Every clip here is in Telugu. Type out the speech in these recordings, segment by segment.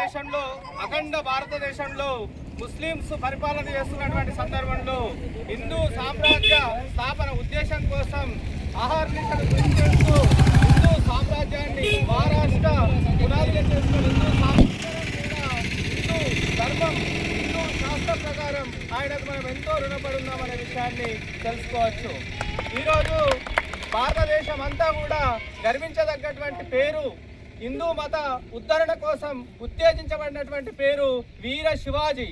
భారతదేశంలో అఖండ భారతదేశంలో ముస్లింస్ పరిపాలన చేస్తున్నటువంటి సందర్భంలో హిందూ సామ్రాజ్య స్థాపన ఉద్దేశం కోసం అహర్నిశలు కృషి చేస్తూ హిందూ సామ్రాజ్యాన్ని మహారాష్ట్ర పునాదిగా చేసుకున్న హిందూ హిందూ ధర్మం హిందూ శాస్త్ర ప్రకారం ఆయనకు మనం ఎంతో రుణపడి ఉన్నామనే విషయాన్ని తెలుసుకోవచ్చు. ఈరోజు భారతదేశం అంతా కూడా గర్వించదగ్గటువంటి పేరు, హిందూ మత ఉద్ధరణ కోసం ఉత్తేజించబడినటువంటి పేరు వీర శివాజీ.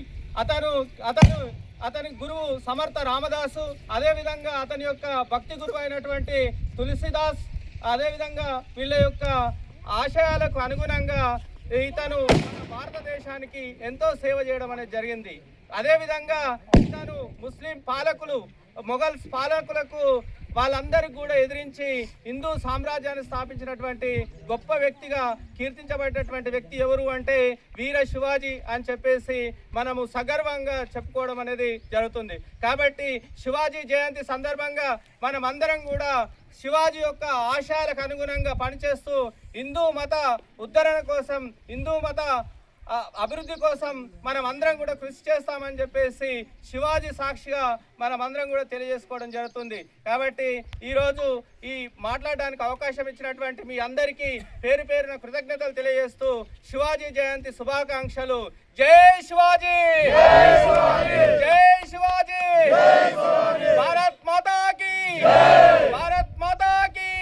అతని గురువు సమర్థ రామదాసు, అదేవిధంగా అతని యొక్క భక్తి గురువు అయినటువంటి తులసిదాస్, అదేవిధంగా వీళ్ళ యొక్క ఆశయాలకు అనుగుణంగా ఇతను భారతదేశానికి ఎంతో సేవ చేయడం అనేది జరిగింది. అదేవిధంగా ఇతను ముస్లిం పాలకులు, మొఘల్స్ పాలకులకు వాళ్ళందరికీ కూడా ఎదిరించి హిందూ సామ్రాజ్యాన్ని స్థాపించినటువంటి గొప్ప వ్యక్తిగా కీర్తించబడినటువంటి వ్యక్తి ఎవరు అంటే వీర శివాజీ అని చెప్పేసి మనము సగర్వంగా చెప్పుకోవడం అనేది జరుగుతుంది. కాబట్టి శివాజీ జయంతి సందర్భంగా మనం అందరం కూడా శివాజీ యొక్క ఆశయాలకు అనుగుణంగా పనిచేస్తూ హిందూ మత ఉద్ధరణ కోసం, హిందూ మత అభివృద్ధి కోసం మనం అందరం కూడా కృషి చేస్తామని చెప్పేసి శివాజీ సాక్షిగా మనం అందరం కూడా తెలియజేసుకోవడం జరుగుతుంది. కాబట్టి ఈరోజు ఈ మాట్లాడడానికి అవకాశం ఇచ్చినటువంటి మీ అందరికీ పేరు పేరున కృతజ్ఞతలు తెలియజేస్తూ శివాజీ జయంతి శుభాకాంక్షలు. జై శివాజీ, జై శివాజీ, భారత్ మాతా కీ, భారత్ మాతా కీ.